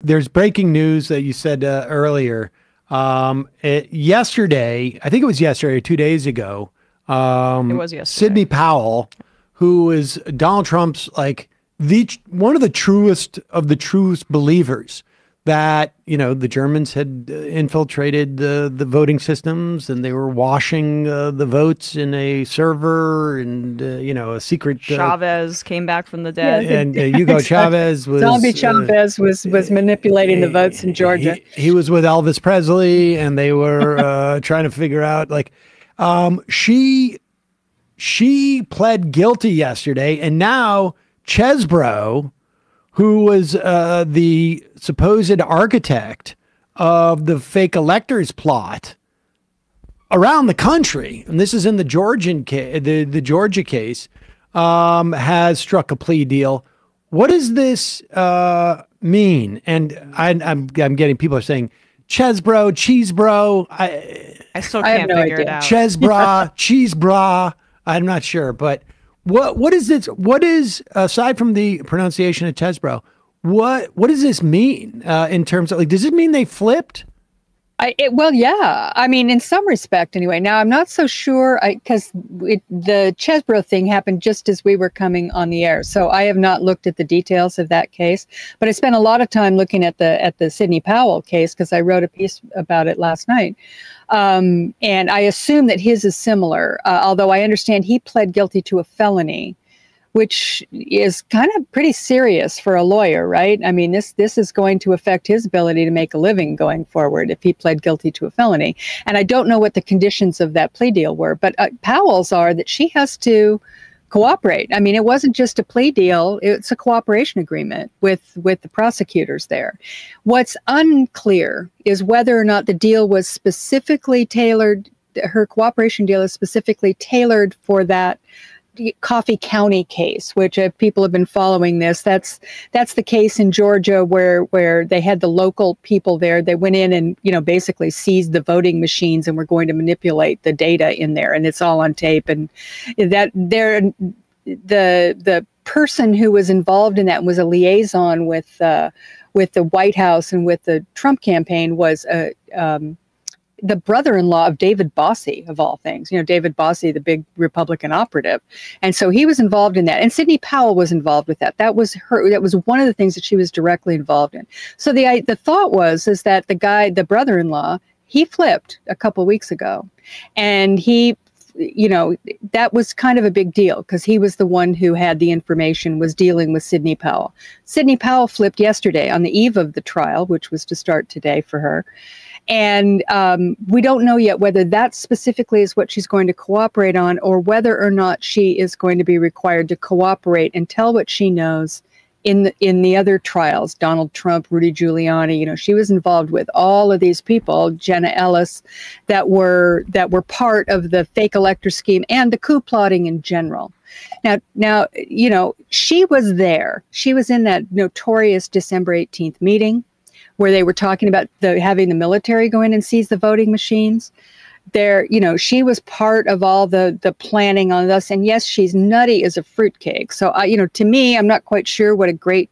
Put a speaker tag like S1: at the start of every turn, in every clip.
S1: there's breaking news that you said earlier. Yesterday, I think it was yesterday or 2 days ago.
S2: It was yesterday.
S1: Sidney Powell, who is Donald Trump's one of the truest believers that, the Germans had infiltrated the voting systems and they were washing the votes in a server and, a secret.
S2: Chavez came back from the dead.
S1: And Hugo Chavez was.
S3: Zombie Chavez was manipulating the votes in Georgia.
S1: He was with Elvis Presley and they were trying to figure out she pled guilty yesterday, and now Chesbro, who was the supposed architect of the fake electors plot around the country, and this is in the the Georgia case, has struck a plea deal. What does this mean? And I'm getting people are saying Chesbro, Cheesebro.
S2: I still can't figure it out.
S1: Chesbra, Cheesebra. I'm not sure, but what is this? What is, aside from the pronunciation of Chesbro, what does this mean in terms of, does it mean they flipped?
S3: Well, yeah. I mean, in some respect, anyway. Now, I'm not so sure because the Chesbro thing happened just as we were coming on the air, so I have not looked at the details of that case. But I spent a lot of time looking at the Sidney Powell case because I wrote a piece about it last night, and I assume that his is similar. Although I understand he pled guilty to a felony, which is kind of pretty serious for a lawyer, right? I mean, this is going to affect his ability to make a living going forward if he pled guilty to a felony. And I don't know what the conditions of that plea deal were, but Powell's are that she has to cooperate. I mean, it wasn't just a plea deal, it's a cooperation agreement with the prosecutors there. What's unclear is whether or not the deal was specifically tailored, her cooperation deal is specifically tailored for that Coffee County case, which if people have been following this, that's the case in Georgia where they had the local people there. They went in and basically seized the voting machines and were going to manipulate the data in there, and it's all on tape. And that the person who was involved in that and was a liaison with the White House and with the Trump campaign was the brother-in-law of David Bossie, of all things. David Bossie, the big Republican operative. And so he was involved in that. And Sidney Powell was involved with that. That was one of the things that she was directly involved in. So the thought is that the brother-in-law, he flipped a couple of weeks ago. And he, that was kind of a big deal because he was the one who had the information, was dealing with Sidney Powell. Sidney Powell flipped yesterday on the eve of the trial, which was to start today for her. And we don't know yet whether that specifically is what she's going to cooperate on or whether or not she is going to be required to cooperate and tell what she knows in the other trials. Donald Trump, Rudy Giuliani, she was involved with all of these people, Jenna Ellis, that were part of the fake elector scheme and the coup plotting in general. Now, she was there. She was in that notorious December 18th meeting where they were talking about having the military go in and seize the voting machines. There, she was part of all the planning on this. And yes, she's nutty as a fruitcake. So, to me, I'm not quite sure what a great,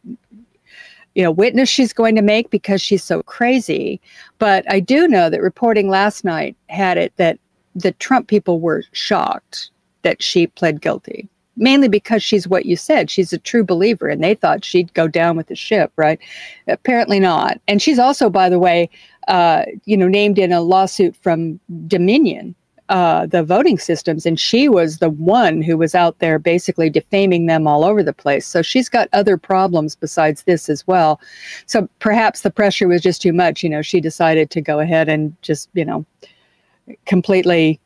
S3: witness she's going to make because she's so crazy. But I do know that reporting last night had it that the Trump people were shocked that she pled guilty. Mainly because she's what you said. She's a true believer, and they thought she'd go down with the ship, right? Apparently not. And she's also, by the way, named in a lawsuit from Dominion, the voting systems, and she was the one who was out there basically defaming them all over the place. So she's got other problems besides this as well. So perhaps the pressure was just too much. She decided to go ahead and just, completely,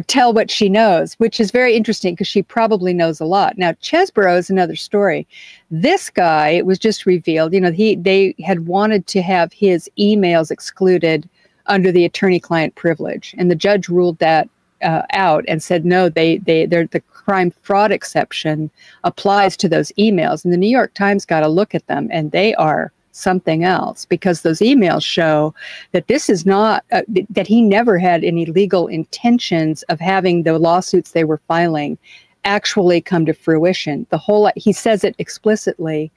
S3: tell what she knows, which is very interesting because she probably knows a lot. Now, Chesbro is another story. This guy, it was just revealed, they had wanted to have his emails excluded under the attorney-client privilege, and the judge ruled that out and said no, the crime fraud exception applies to those emails, and the New York Times got a look at them, and they are something else, because those emails show that this is not that he never had any legal intentions of having the lawsuits they were filing actually come to fruition. He says it explicitly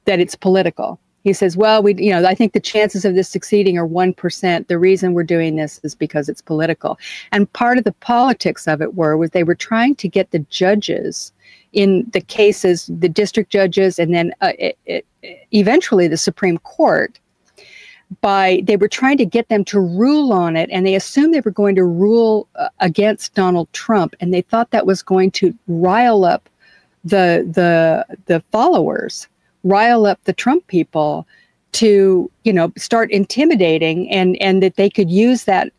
S3: that it's political. He says, well, I think the chances of this succeeding are 1%. The reason we're doing this is because it's political. And part of the politics of it was they were trying to get the judges in the cases, the district judges, and then eventually the Supreme Court, they were trying to get them to rule on it, and they assumed they were going to rule against Donald Trump, and they thought that was going to rile up the followers, rile up the Trump people to, start intimidating, and that they could use that,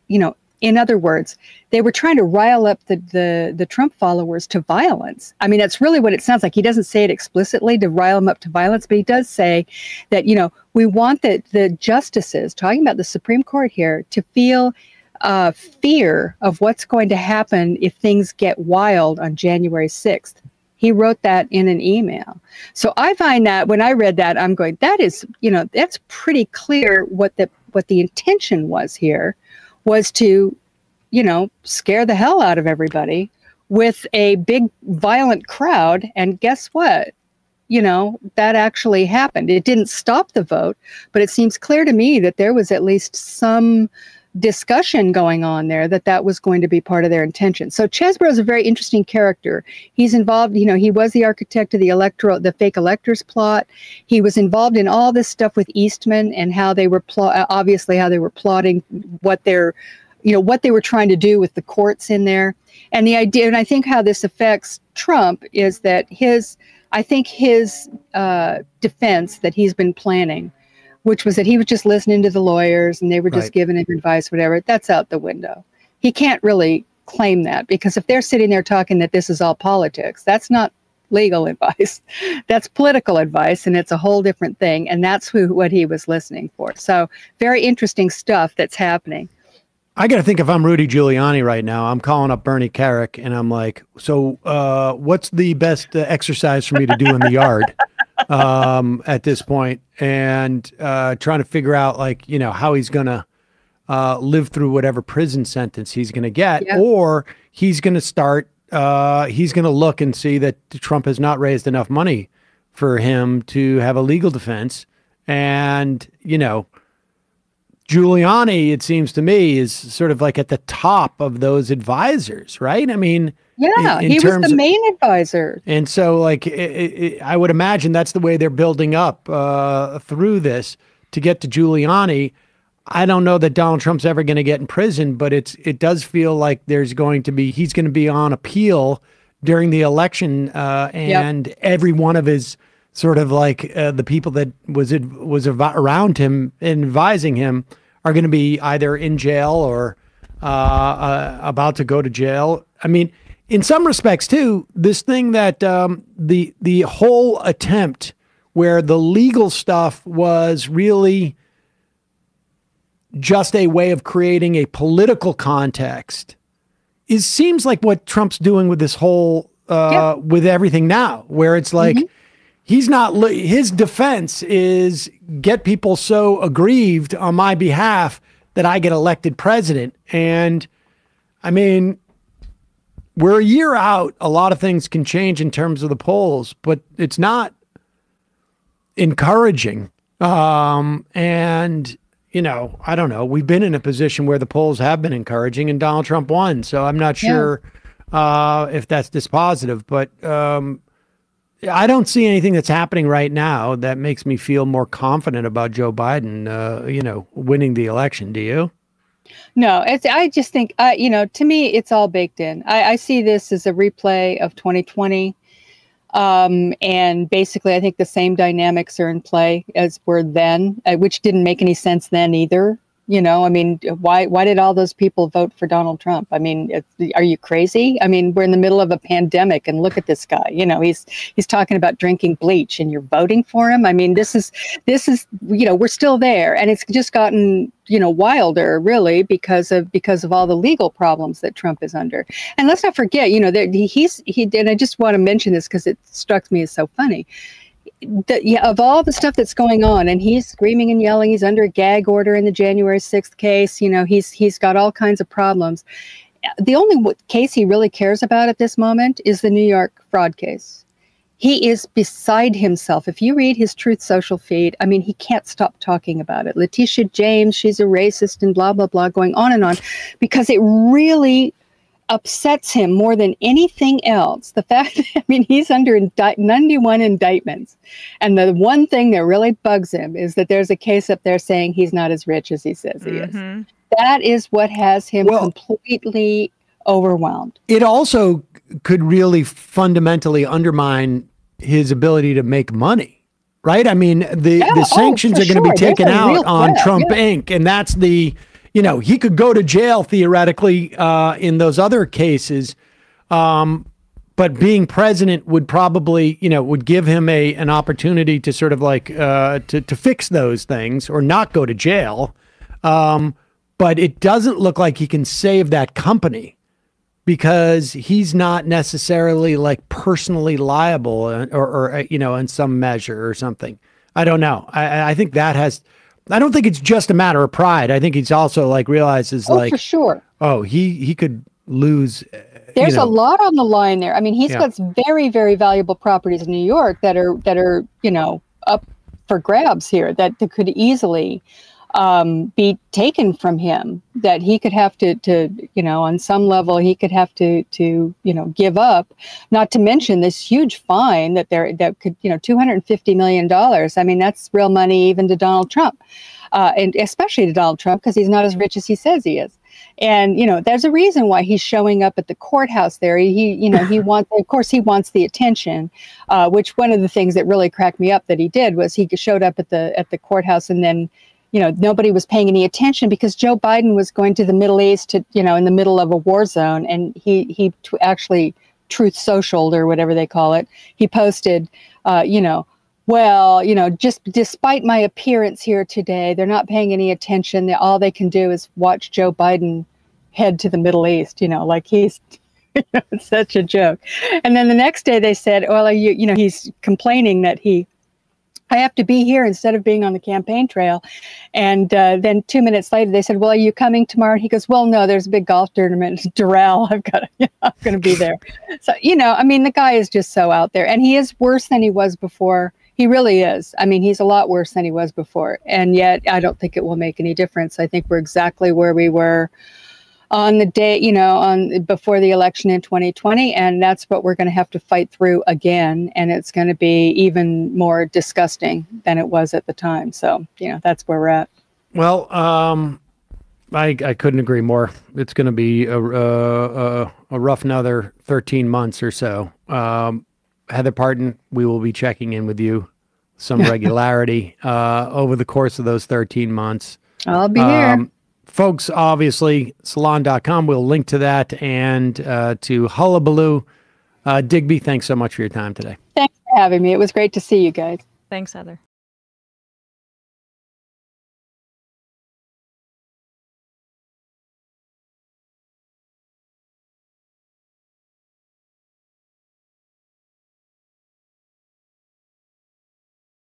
S3: in other words, they were trying to rile up the Trump followers to violence. I mean, that's really what it sounds like. He doesn't say it explicitly to rile them up to violence, but he does say that, we want the justices, talking about the Supreme Court here, to feel fear of what's going to happen if things get wild on January 6th. He wrote that in an email. So I find that when I read that, I'm going, that is, that's pretty clear what the intention was here, was to, scare the hell out of everybody with a big violent crowd. And guess what? That actually happened. It didn't stop the vote, but it seems clear to me that there was at least some discussion going on there that was going to be part of their intention. So Chesbrough is a very interesting character. He's involved, he was the architect of the fake electors plot. He was involved in all this stuff with Eastman and how they were obviously how they were plotting what what they were trying to do with the courts in there. And the idea, and I think how this affects Trump is that his defense that he's been planning, which was that he was just listening to the lawyers and they were just giving him advice, whatever, that's out the window. He can't really claim that, because if they're sitting there talking that this is all politics, that's not legal advice. That's political advice, and it's a whole different thing. And that's what he was listening for. So very interesting stuff that's happening.
S1: I got to think, if I'm Rudy Giuliani right now, I'm calling up Bernie Carrick and I'm like, so what's the best exercise for me to do in the yard at this point? And trying to figure out, how he's going to live through whatever prison sentence he's going to get, or he's going to start, he's going to look and see that Trump has not raised enough money for him to have a legal defense. And, Giuliani, it seems to me, is sort of like at the top of those advisors, right? I mean,
S3: he was the main advisor.
S1: And so, I would imagine that's the way they're building up through this to get to Giuliani. I don't know that Donald Trump's ever going to get in prison, but it does feel like he's going to be on appeal during the election, and every one of his sort of the people that was around him and advising him are going to be either in jail or about to go to jail. I mean, in some respects too, this thing that the whole attempt where the legal stuff was really just a way of creating a political context seems like what Trump's doing with this whole with everything now, where it's like, he's not, his defense is get people so aggrieved on my behalf that I get elected president. And I mean, we're a year out. A lot of things can change in terms of the polls, but it's not encouraging. And, I don't know. We've been in a position where the polls have been encouraging and Donald Trump won. So I'm not sure if that's dispositive, but I don't see anything that's happening right now that makes me feel more confident about Joe Biden, winning the election. Do you?
S3: No, I just think, to me, it's all baked in. I see this as a replay of 2020. And basically, I think the same dynamics are in play as were then, which didn't make any sense then either. I mean, why did all those people vote for Donald Trump? I mean, are you crazy? I mean, we're in the middle of a pandemic and look at this guy. He's talking about drinking bleach and you're voting for him. I mean, this is we're still there, and it's just gotten wilder really because of all the legal problems that Trump is under. And let's not forget, and I just want to mention this because it struck me as so funny. Of all the stuff that's going on, and he's screaming and yelling, he's under a gag order in the January 6th case. He's got all kinds of problems. The only case he really cares about at this moment is the New York fraud case. He is beside himself. If you read his Truth Social feed, I mean, he can't stop talking about it. Letitia James, she's a racist and blah, blah, blah, going on, because it really upsets him more than anything else. The fact that, I mean, he's under 91 indictments. And the one thing that really bugs him is that there's a case up there saying he's not as rich as he says he is. That is what has him completely overwhelmed.
S1: It also could really fundamentally undermine his ability to make money, right? I mean, the sanctions are going to be taken out on Trump Inc. And that's the, you know, he could go to jail theoretically in those other cases. But being president would probably, you know, would give him an opportunity to sort of like to fix those things or not go to jail. But it doesn't look like he can save that company, because he's not necessarily like personally liable or you know, in some measure or something. I don't know. I think that has, I don't think it's just a matter of pride. I think he's also like realizes
S3: for sure.
S1: Oh, he could lose.
S3: There's a lot on the line there. I mean, he's got some very, very valuable properties in New York that are, you know, up for grabs here that could easily be taken from him, that he could have to, you know, on some level, he could have to, you know, give up, not to mention this huge fine that could, you know, $250 million. I mean, that's real money even to Donald Trump, and especially to Donald Trump, because he's not as rich as he says he is. And, you know, there's a reason why he's showing up at the courthouse there. He wants, of course, he wants the attention, which one of the things that really cracked me up that he did was he showed up at the courthouse, and then, you know, nobody was paying any attention because Joe Biden was going to the Middle East to, you know, in the middle of a war zone. And he actually Truth Socialed, or whatever they call it. He posted, you know, well, you know, just despite my appearance here today, they're not paying any attention. All they can do is watch Joe Biden head to the Middle East, you know, like he's, you know, it's such a joke. And then the next day they said, well, you know, he's complaining that I have to be here instead of being on the campaign trail. And then 2 minutes later, they said, well, are you coming tomorrow? And he goes, well, no, there's a big golf tournament in Doral. I'm going to be there. So, you know, I mean, the guy is just so out there, and he is worse than he was before. He really is. I mean, he's a lot worse than he was before. And yet I don't think it will make any difference. I think we're exactly where we were on the day, you know, before the election in 2020. And that's what we're going to have to fight through again. And it's going to be even more disgusting than it was at the time. So, you know, that's where we're at.
S1: Well, I couldn't agree more. It's going to be a rough another 13 months or so. Heather Parton, we will be checking in with you some regularity over the course of those 13 months.
S3: I'll be here.
S1: Folks, obviously, salon.com. We'll link to that and to Hullabaloo. Digby, thanks so much for your time today.
S3: Thanks for having me. It was great to see you guys.
S2: Thanks, Heather.